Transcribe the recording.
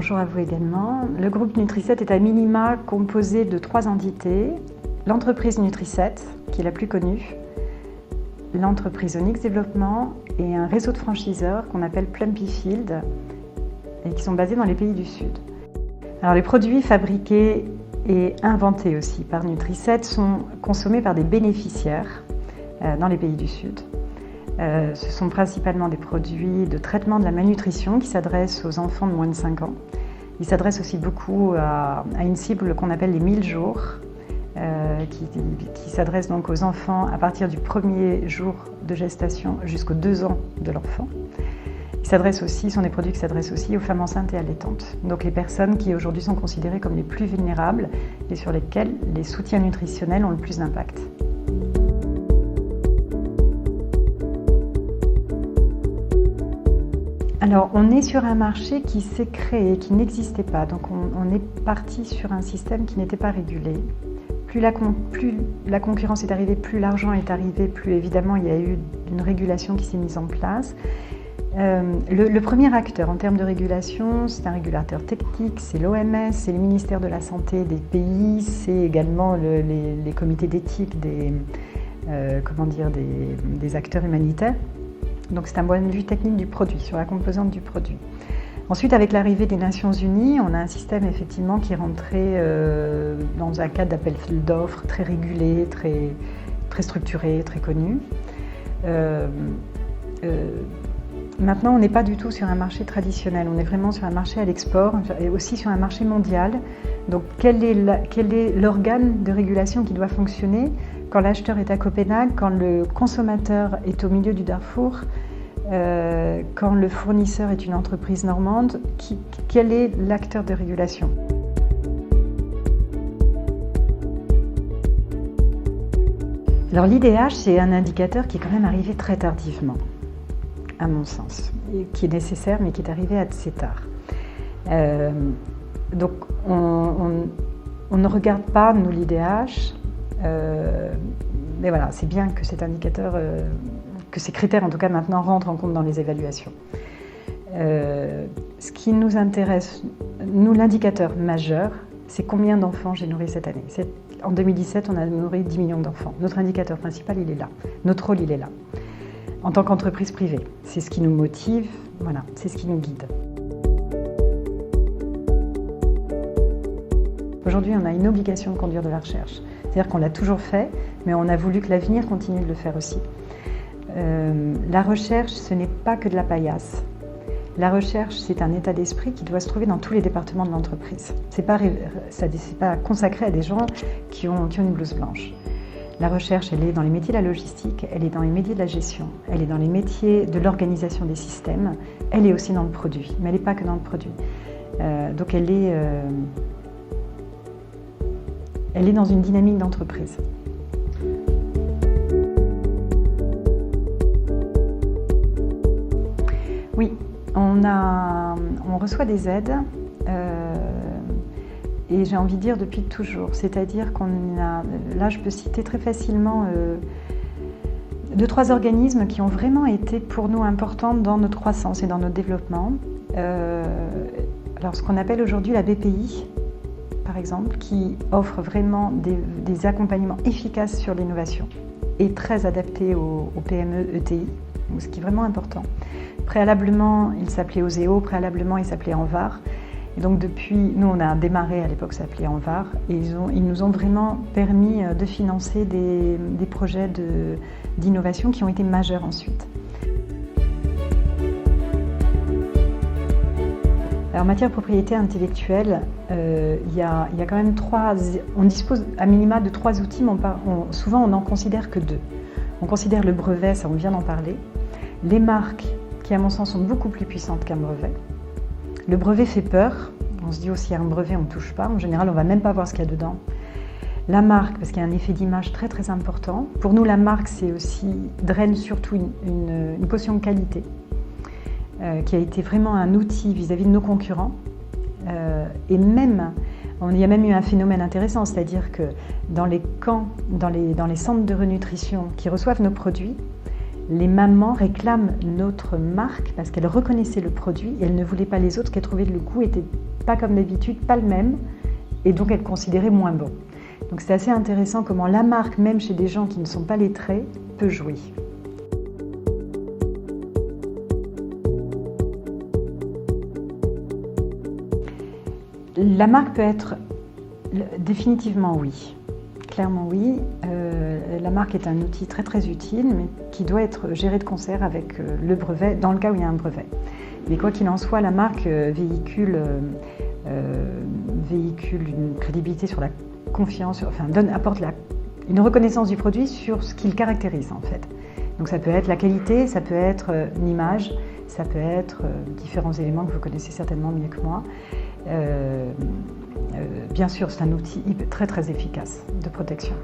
Bonjour à vous également. Le groupe Nutri7 est à minima composé de 3 entités. L'entreprise Nutri7, qui est la plus connue, l'entreprise Onyx Développement et un réseau de franchiseurs qu'on appelle Plumpy Field et qui sont basés dans les pays du Sud. Alors les produits fabriqués et inventés aussi par Nutri7 sont consommés par des bénéficiaires dans les pays du Sud. Ce sont principalement des produits de traitement de la malnutrition qui s'adressent aux enfants de moins de 5 ans. Ils s'adressent aussi beaucoup à une cible qu'on appelle les 1000 jours, qui s'adresse donc aux enfants à partir du premier jour de gestation jusqu'aux 2 ans de l'enfant. Ce sont des produits qui s'adressent aussi aux femmes enceintes et allaitantes, donc les personnes qui aujourd'hui sont considérées comme les plus vulnérables et sur lesquelles les soutiens nutritionnels ont le plus d'impact. Alors, on est sur un marché qui s'est créé, qui n'existait pas. Donc, on est parti sur un système qui n'était pas régulé. Plus la concurrence est arrivée, plus l'argent est arrivé, plus évidemment il y a eu une régulation qui s'est mise en place. Le premier acteur en termes de régulation, c'est un régulateur technique, c'est l'OMS, c'est le ministère de la Santé des pays, c'est également les comités d'éthique des acteurs humanitaires. Donc c'est un point de vue technique du produit, sur la composante du produit. Ensuite, avec l'arrivée des Nations Unies, on a un système effectivement qui est rentré dans un cadre d'appel d'offres très régulé, très structuré, très connu. Maintenant, on n'est pas du tout sur un marché traditionnel, on est vraiment sur un marché à l'export et aussi sur un marché mondial. Donc quel est l'organe de régulation qui doit fonctionner quand l'acheteur est à Copenhague, quand le consommateur est au milieu du Darfour, quand le fournisseur est une entreprise normande, quel est l'acteur de régulation ? Alors l'IDH, c'est un indicateur qui est quand même arrivé très tardivement, à mon sens, et qui est nécessaire mais qui est arrivé assez tard. Donc on ne regarde pas, nous, l'IDH, mais voilà, c'est bien que cet indicateur, que ces critères en tout cas maintenant rentrent en compte dans les évaluations. Ce qui nous intéresse, nous, l'indicateur majeur, c'est combien d'enfants j'ai nourri cette année. En 2017, on a nourri 10 millions d'enfants. Notre indicateur principal, il est là. Notre rôle, il est là. En tant qu'entreprise privée, c'est ce qui nous motive, voilà, c'est ce qui nous guide. Aujourd'hui, on a une obligation de conduire de la recherche. C'est-à-dire qu'on l'a toujours fait, mais on a voulu que l'avenir continue de le faire aussi. La recherche, ce n'est pas que de la paillasse. La recherche, c'est un état d'esprit qui doit se trouver dans tous les départements de l'entreprise. C'est pas consacré à des gens qui ont une blouse blanche. La recherche, elle est dans les métiers de la logistique, elle est dans les métiers de la gestion, elle est dans les métiers de l'organisation des systèmes, elle est aussi dans le produit, mais elle n'est pas que dans le produit. Donc elle est dans une dynamique d'entreprise. Oui, on reçoit des aides et j'ai envie de dire depuis toujours. C'est-à-dire là je peux citer très facilement 2-3 organismes qui ont vraiment été pour nous importants dans notre croissance et dans notre développement. Alors ce qu'on appelle aujourd'hui la BPI, par exemple, qui offre vraiment des accompagnements efficaces sur l'innovation et très adaptés aux PME, ETI, ce qui est vraiment important. Préalablement, il s'appelait Oseo, préalablement, il s'appelait Envar. Et donc depuis, nous on a démarré, à l'époque ça s'appelait Envar, et ils nous ont vraiment permis de financer des projets d'innovation qui ont été majeurs ensuite. Alors, en matière de propriété intellectuelle, il y a quand même on dispose à minima de 3 outils, mais souvent on n'en considère que 2. On considère le brevet, ça on vient d'en parler, les marques qui à mon sens sont beaucoup plus puissantes qu'un brevet. Le brevet fait peur, on se dit aussi à un brevet on ne touche pas, en général on ne va même pas voir ce qu'il y a dedans. La marque, parce qu'il y a un effet d'image très très important. Pour nous la marque draine surtout une potion de qualité. Qui a été vraiment un outil vis-à-vis de nos concurrents. Et même, il y a même eu un phénomène intéressant, c'est-à-dire que dans les camps, dans les centres de renutrition qui reçoivent nos produits, Les mamans réclament notre marque parce qu'elles reconnaissaient le produit et elles ne voulaient pas les autres, qu'elles trouvaient que le goût n'était pas comme d'habitude, pas le même, et donc elles considéraient moins bon. Donc c'est assez intéressant comment la marque, même chez des gens qui ne sont pas lettrés, peut jouer. La marque peut être définitivement oui. Clairement oui. La marque est un outil très très utile, mais qui doit être géré de concert avec le brevet, dans le cas où il y a un brevet. Mais quoi qu'il en soit, la marque véhicule une crédibilité sur la confiance, enfin apporte une reconnaissance du produit sur ce qui le caractérise en fait. Donc ça peut être la qualité, ça peut être l'image, ça peut être différents éléments que vous connaissez certainement mieux que moi. Bien sûr, c'est un outil très très efficace de protection.